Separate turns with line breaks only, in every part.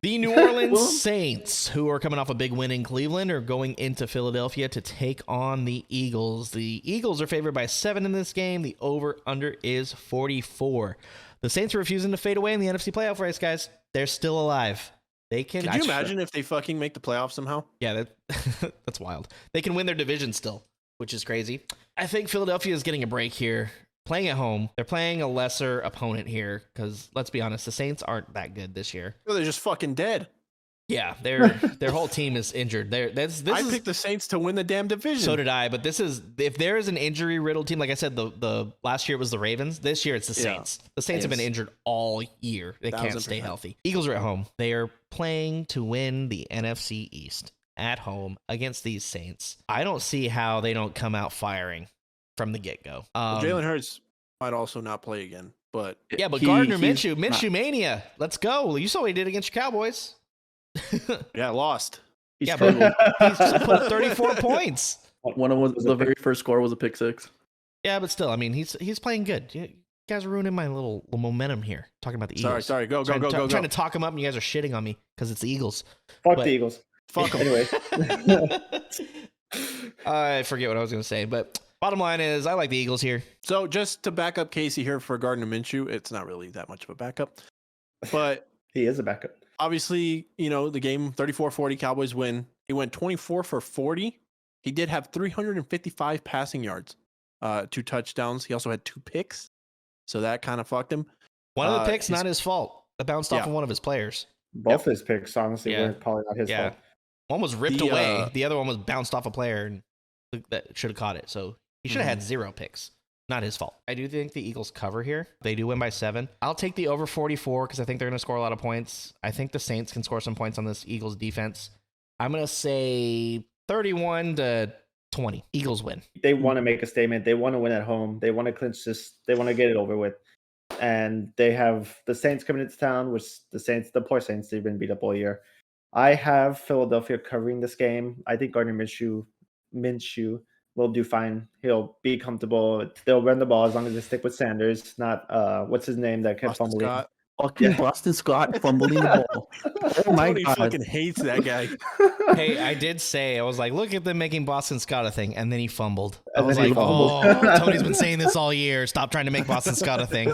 The New Orleans Saints, who are coming off a big win in Cleveland, are going into Philadelphia to take on the Eagles. The Eagles are favored by 7 in this game. The over-under is 44. The Saints are refusing to fade away in the NFC playoff race, guys. They're still alive. They can.
Could you imagine if they fucking make the playoffs somehow?
Yeah, that's wild. They can win their division still, which is crazy. I think Philadelphia is getting a break here. Playing at home, they're playing a lesser opponent here because, let's be honest, the Saints aren't that good this year.
Well, they're just fucking dead.
Yeah, their whole team is injured. I
picked the Saints to win the damn division.
So did I, but if there is an injury-riddled team, like I said, the last year it was the Ravens. This year it's the Saints. The Saints have been injured all year. They can't stay healthy. Eagles are at home. They are playing to win the NFC East at home against these Saints. I don't see how they don't come out firing from the get-go.
Jalen Hurts might also not play again, but
Gardner Minshew mania. Let's go. You saw what he did against your Cowboys.
Yeah, lost.
But he's just put up 34 points.
One of the very first score was a pick six.
Yeah, but still, I mean, he's playing good. You guys are ruining my little momentum here. Talking about the Eagles.
Sorry, go.
I'm trying to talk them up, and you guys are shitting on me because it's the Eagles.
Fuck the Eagles.
Fuck them.
Anyway.
I forget what I was going to say, but bottom line is I like the Eagles here.
So just to back up Casey here for Gardner Minshew, it's not really that much of a backup, but
he is a backup.
Obviously, the game 34-40 Cowboys win. He went 24 for 40. He did have 355 passing yards, 2 touchdowns. He also had 2 picks. So that kind of fucked him.
One of the picks, not his fault. It bounced off of one of his players.
Both his picks, honestly, were probably not his fault.
One was ripped away. The other one was bounced off a player and that should have caught it. So he should have had 0 picks. Not his fault. I do think the Eagles cover here. They do win by 7. I'll take the over 44 because I think they're going to score a lot of points. I think the Saints can score some points on this Eagles defense. I'm going to say 31-20. Eagles win.
They want to make a statement. They want to win at home. They want to clinch this. They want to get it over with. And they have the Saints coming into town, which the poor Saints, they've been beat up all year. I have Philadelphia covering this game. I think Gardner Minshew will do fine. He'll be comfortable. They'll run the ball as long as they stick with Sanders, not what's his name that kept fumbling.
Scott.
Fucking Boston Scott fumbling the ball. Oh my
Tony
god!
Fucking hates that guy.
Hey, I did say I was like, look at them making Boston Scott a thing, and then he fumbled. I
And
was
then he
like,
fumbled.
Tony's been saying this all year. Stop trying to make Boston Scott a thing.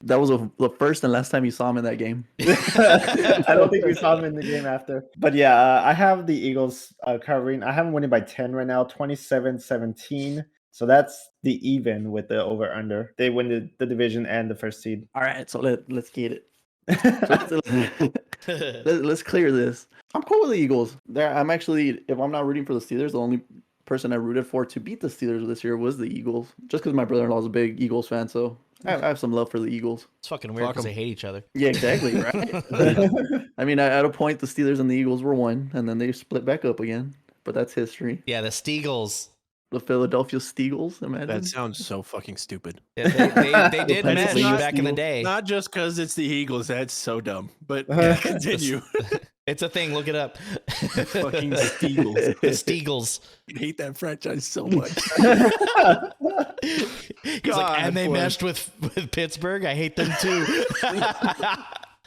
That was the first and last time you saw him in that game.
I don't think we saw him in the game after. But yeah, I have the Eagles covering. I have them winning by 10 right now, 27-17. So that's the even with the over-under. They win the division and the first seed.
All right, so let's get it. Let's clear this. I'm cool with the Eagles. I'm actually, if I'm not rooting for the Steelers, the only person I rooted for to beat the Steelers this year was the Eagles. Just because my brother-in-law is a big Eagles fan, so I have some love for the Eagles.
It's fucking weird because they hate each other.
Yeah, exactly, right? I mean, at a point, the Steelers and the Eagles were one, and then they split back up again. But that's history.
Yeah, the Steagles.
The Philadelphia Steagles, imagine.
That sounds so fucking stupid.
Yeah, they did mesh back in the day.
Not just because it's the Eagles. That's so dumb. But continue.
It's a thing. Look it up.
Fucking Steagles.
The Steagles.
I hate that franchise so much.
He's like, and they meshed with Pittsburgh. I hate them too.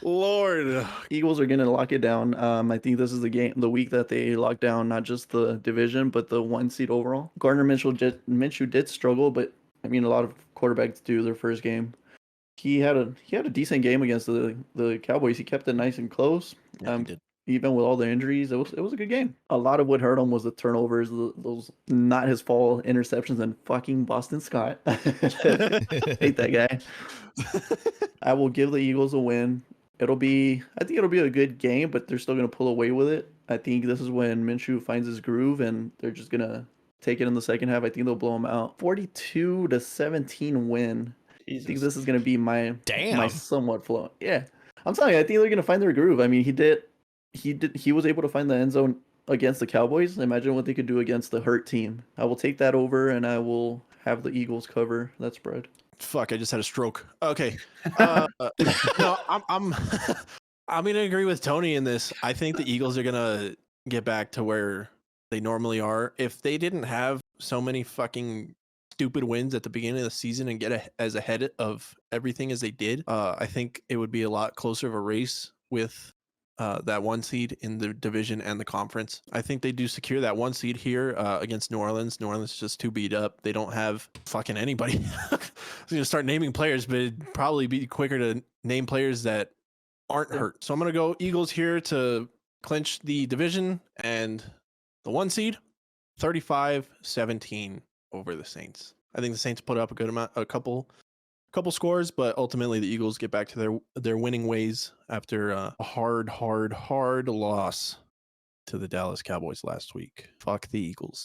Lord,
Eagles are going to lock it down. I think this is the week that they lock down not just the division but the 1 seed overall. Gardner Minshew did struggle, but I mean a lot of quarterbacks do their first game. He had a decent game against the Cowboys. He kept it nice and close.
Yeah, he did.
Even with all the injuries, it was a good game. A lot of what hurt him was the turnovers, those not his fault interceptions, and fucking Boston Scott. Hate that guy. I will give the Eagles a win. I think it'll be a good game, but they're still going to pull away with it. I think this is when Minshew finds his groove, and they're just going to take it in the second half. I think they'll blow them out. 42-17 win.
Jesus.
I think this is going to be my
Damn.
somewhat flow. Yeah, I'm telling you, I think they're going to find their groove. I mean, he was able to find the end zone against the Cowboys. Imagine what they could do against the hurt team. I will take that over, and I will have the Eagles cover that spread.
Fuck, I just had a stroke. Okay. No, I'm gonna agree with Tony in this. I think the Eagles are gonna get back to where they normally are. If they didn't have so many fucking stupid wins at the beginning of the season and get as ahead of everything as they did, I think it would be a lot closer of a race with that 1 seed in the division and the conference. I think they do secure that 1 seed here against New Orleans. New Orleans is just too beat up. They don't have fucking anybody. I was going to start naming players, but it'd probably be quicker to name players that aren't hurt. So I'm going to go Eagles here to clinch the division and the 1 seed, 35-17 over the Saints. I think the Saints put up a good amount, a couple scores, but ultimately the Eagles get back to their winning ways after a hard loss to the Dallas Cowboys last week. Fuck the Eagles.